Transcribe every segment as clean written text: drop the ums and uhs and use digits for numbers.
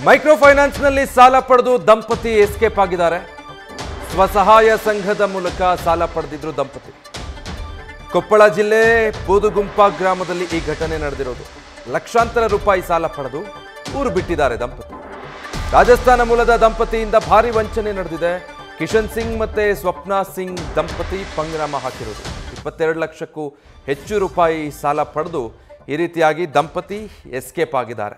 Micro ಫೈನಾನ್ಸ್ನಲ್ಲಿ ಸಾಲ ಪಡೆದು ದಂಪತಿ ಎಸ್ಕೇಪ್ ಆಗಿದ್ದಾರೆ. ಸ್ವಸಹಾಯ ಸಂಘದ ಮೂಲಕ ಸಾಲ ಪಡೆದಿದ್ರು ದಂಪತಿ. ಕೊಪ್ಪಳ ಜಿಲ್ಲೆ ಬೂದುಗುಂಪ ಗ್ರಾಮದಲ್ಲಿ ಈ ಘಟನೆ ನಡೆದಿರೋದು. ಲಕ್ಷಾಂತರ ರೂಪಾಯಿ ಸಾಲ ಪಡೆದು ಊರು ಬಿಟ್ಟಿದ್ದಾರೆ ದಂಪತಿ. ರಾಜಸ್ಥಾನ ಮೂಲದ ದಂಪತಿಯಿಂದ ಭಾರಿ ವಂಚನೆ ನಡೆದಿದೆ. ಕಿಶನ್ ಸಿಂಗ್ ಮತ್ತೆ ಸ್ವಪ್ನಾ ಸಿಂಗ್ ದಂಪತಿ ಪಂಗ್ನಾಮ ಹಾಕಿರೋದು. 22 ಲಕ್ಷಕ್ಕೂ ಹೆಚ್ಚು ರೂಪಾಯಿ ಸಾಲ ಪಡೆದು ಈ ರೀತಿಯಾಗಿ ದಂಪತಿ ಎಸ್ಕೇಪ್ ಆಗಿದ್ದಾರೆ.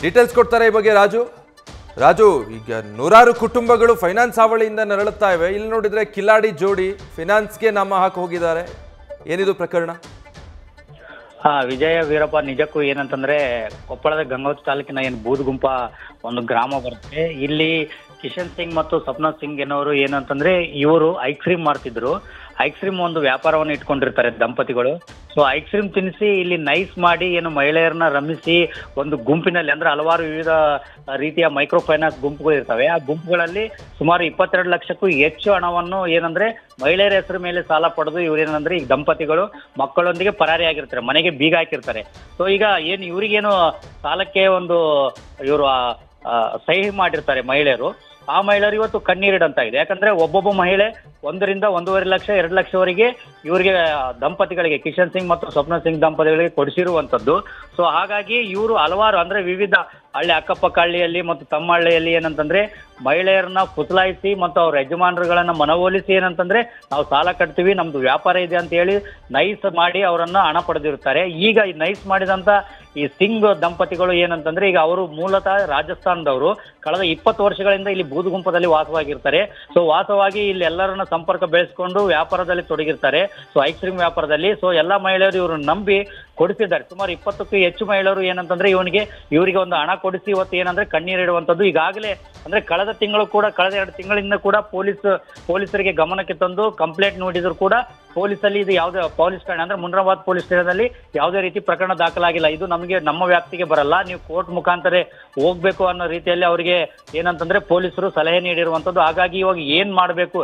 ಡೀಟೇಲ್ಸ್ ಕೊಡ್ತಾರೆ ಈ ಬಗ್ಗೆ ರಾಜು. ಈಗ ನೂರಾರು ಕುಟುಂಬಗಳು ಫೈನಾನ್ಸ್ ಹಾವಳಿಯಿಂದ ನರಳುತ್ತಾ ಇವೆ. ಇಲ್ಲಿ ನೋಡಿದ್ರೆ ಕಿಲಾಡಿ ಜೋಡಿ ಫೈನಾನ್ಸ್ಗೆ ನಾಮ ಹಾಕಿ ಹೋಗಿದ್ದಾರೆ. ಏನಿದು ಪ್ರಕರಣ? ವಿಜಯ ವೀರಪ್ಪ, ನಿಜಕ್ಕೂ ಏನಂತಂದ್ರೆ ಕೊಪ್ಪಳದ ಗಂಗಾವತಿ ತಾಲೂಕಿನ ಏನು ಬೂದುಗುಂಪ ಒಂದು ಗ್ರಾಮ ಬರುತ್ತೆ. ಇಲ್ಲಿ ಕಿಶನ್ ಸಿಂಗ್ ಮತ್ತು ಸ್ವಪ್ನಾ ಸಿಂಗ್ ಏನವರು ಏನಂತಂದ್ರೆ ಇವರು ಐಸ್ ಕ್ರೀಮ್ ಮಾಡ್ತಿದ್ರು. ಐಸ್ ಕ್ರೀಮ್ ಒಂದು ವ್ಯಾಪಾರವನ್ನು ಇಟ್ಕೊಂಡಿರ್ತಾರೆ ದಂಪತಿಗಳು. ಸೊ ಐಸ್ ಕ್ರೀಮ್ ತಿನ್ನಿಸಿ ಇಲ್ಲಿ ನೈಸ್ ಮಾಡಿ ಏನು ಮಹಿಳೆಯರನ್ನ ರಮಿಸಿ ಒಂದು ಗುಂಪಿನಲ್ಲಿ ಅಂದ್ರೆ ಹಲವಾರು ವಿವಿಧ ರೀತಿಯ ಮೈಕ್ರೋ ಫೈನಾನ್ಸ್ ಗುಂಪುಗಳು ಇರ್ತವೆ. ಆ ಗುಂಪುಗಳಲ್ಲಿ ಸುಮಾರು 22 ಲಕ್ಷಕ್ಕೂ ಹೆಚ್ಚು ಹಣವನ್ನು ಏನಂದ್ರೆ ಮಹಿಳೆಯರ ಹೆಸರು ಮೇಲೆ ಸಾಲ ಪಡೆದು ಇವ್ರೇನಂದ್ರೆ ಈಗ ದಂಪತಿಗಳು ಮಕ್ಕಳೊಂದಿಗೆ ಪರಾರಿ ಆಗಿರ್ತಾರೆ, ಮನೆಗೆ ಬೀಗ ಹಾಕಿರ್ತಾರೆ. ಸೊ ಈಗ ಏನು ಇವರಿಗೇನು ಸಾಲಕ್ಕೆ ಒಂದು ಇವರು ಸಹಿ ಮಾಡಿರ್ತಾರೆ ಮಹಿಳೆಯರು, ಆ ಮಹಿಳೆಯರು ಇವತ್ತು ಕಣ್ಣೀರಿಡಂತಾಗಿದೆ. ಯಾಕಂದ್ರೆ ಒಬ್ಬೊಬ್ಬ ಮಹಿಳೆ 1 ರಿಂದ 1.5 ಲಕ್ಷ 2 ಲಕ್ಷವರೆಗೆ ಇವರಿಗೆ ದಂಪತಿಗಳಿಗೆ ಕಿಶನ್ ಸಿಂಗ್ ಮತ್ತು ಸ್ವಪ್ನ ಸಿಂಗ್ ದಂಪತಿಗಳಿಗೆ ಕೊಡಿಸಿರುವಂತದ್ದು. ಸೊ ಹಾಗಾಗಿ ಇವರು ಹಲವಾರು ಅಂದ್ರೆ ವಿವಿಧ ಹಳ್ಳಿ ಅಕ್ಕಪಕ್ಕ ಹಳ್ಳಿಯಲ್ಲಿ ಮತ್ತು ತಮ್ಮ ಹಳ್ಳಿಯಲ್ಲಿ ಏನಂತಂದ್ರೆ ಮಹಿಳೆಯರನ್ನ ಪುಸಲಾಯಿಸಿ ಮತ್ತು ಅವ್ರ ಯಜಮಾನರುಗಳನ್ನ ಮನವೊಲಿಸಿ ಏನಂತಂದ್ರೆ ನಾವು ಸಾಲ ಕಟ್ತೀವಿ, ನಮ್ದು ವ್ಯಾಪಾರ ಇದೆ ಅಂತ ಹೇಳಿ ನೈಸ್ ಮಾಡಿ ಅವರನ್ನ ಹಣ ಪಡೆದಿರ್ತಾರೆ. ಈಗ ಈ ನೈಸ್ ಮಾಡಿದಂತ ಈ ಸಿಂಗ್ ದಂಪತಿಗಳು ಏನಂತಂದ್ರೆ ಈಗ ಅವರು ಮೂಲತಃ ರಾಜಸ್ಥಾನದವರು, ಕಳೆದ 20 ವರ್ಷಗಳಿಂದ ಇಲ್ಲಿ ಬೂದುಗುಂಪದಲ್ಲಿ ವಾಸವಾಗಿರ್ತಾರೆ. ಸೊ ವಾಸವಾಗಿ ಇಲ್ಲಿ ಎಲ್ಲರನ್ನ ಸಂಪರ್ಕ ಬೆಳೆಸ್ಕೊಂಡು ವ್ಯಾಪಾರದಲ್ಲಿ ತೊಡಗಿರ್ತಾರೆ. ಸೊ ಐಸ್ ಕ್ರೀಮ್ ವ್ಯಾಪಾರದಲ್ಲಿ. ಸೊ ಎಲ್ಲಾ ಮಹಿಳೆಯರು ಇವರು ನಂಬಿ ಕೊಡಿಸಿದ್ದಾರೆ. ಸುಮಾರು 20ಕ್ಕೂ ಹೆಚ್ಚು ಮಹಿಳೆಯರು ಏನಂತಂದ್ರೆ ಇವರಿಗೆ ಒಂದು ಹಣ ಕೊಡಿಸಿ ಇವತ್ತು ಏನಂದ್ರೆ ಕಣ್ಣೀರಿಡುವಂಥದ್ದು. ಈಗಾಗಲೇ ಅಂದ್ರೆ ಕಳೆದ 2 ತಿಂಗಳಿಂದ ಕೂಡ ಪೊಲೀಸರಿಗೆ ಗಮನಕ್ಕೆ ತಂದು ಕಂಪ್ಲೇಂಟ್ ನೀಡಿದ್ರು ಕೂಡ ಪೊಲೀಸಲ್ಲಿ ಇದು ಯಾವುದೇ ಪೊಲೀಸ್ ಠಾಣೆ ಅಂದ್ರೆ ಮುನ್ರಾಬಾದ್ ಪೊಲೀಸ್ ಸ್ಟೇಷನ್ನಲ್ಲಿ ಯಾವುದೇ ರೀತಿ ಪ್ರಕರಣ ದಾಖಲಾಗಿಲ್ಲ. ಇದು ನಮ್ಮ ವ್ಯಾಪ್ತಿಗೆ ಬರಲ್ಲ, ನೀವು ಕೋರ್ಟ್ ಮುಖಾಂತರ ಹೋಗ್ಬೇಕು ಅನ್ನೋ ರೀತಿಯಲ್ಲಿ ಅವರಿಗೆ ಏನಂತಂದ್ರೆ ಪೊಲೀಸರು ಸಲಹೆ ನೀಡಿರುವಂತದ್ದು. ಹಾಗಾಗಿ ಇವಾಗ ಏನ್ ಮಾಡಬೇಕು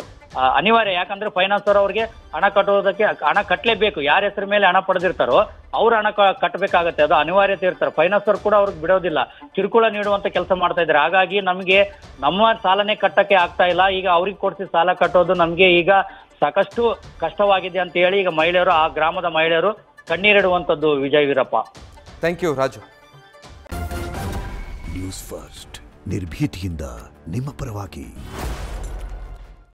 ಅನಿವಾರ್ಯ. ಯಾಕಂದ್ರೆ ಫೈನಾನ್ಸರ್ ಅವ್ರಿಗೆ ಹಣ ಕಟ್ಟೋದಕ್ಕೆ ಹಣ ಕಟ್ಟಲೇಬೇಕು. ಯಾರ ಹೆಸರ ಮೇಲೆ ಹಣ ಪಡೆದಿರ್ತಾರೋ ಅವ್ರು ಹಣ ಕಟ್ಟಬೇಕಾಗತ್ತೆ, ಅದು ಅನಿವಾರ್ಯತೆ ಇರ್ತಾರೆ. ಫೈನಾನ್ಸರ್ ಕೂಡ ಅವ್ರಿಗೆ ಬಿಡೋದಿಲ್ಲ, ಕಿರುಕುಳ ನೀಡುವಂತ ಕೆಲಸ ಮಾಡ್ತಾ ಇದ್ದಾರೆ. ಹಾಗಾಗಿ ನಮಗೆ ನಮ್ಮ ಸಾಲನೇ ಕಟ್ಟಕ್ಕೆ ಆಗ್ತಾ ಇಲ್ಲ. ಈಗ ಅವ್ರಿಗೆ ಕೊಡಿಸಿ ಸಾಲ ಕಟ್ಟೋದು ನಮ್ಗೆ ಈಗ ಸಾಕಷ್ಟು ಕಷ್ಟವಾಗಿದೆ ಅಂತ ಹೇಳಿ ಈಗ ಮಹಿಳೆಯರು, ಆ ಗ್ರಾಮದ ಮಹಿಳೆಯರು ಕಣ್ಣೀರಿಡುವಂತದ್ದು. Vijay Veerappa, thank you Raju. News first ನಿರ್ಭೀತಿಯಿಂದ ನಿಮ್ಮ ಪರವಾಗಿ.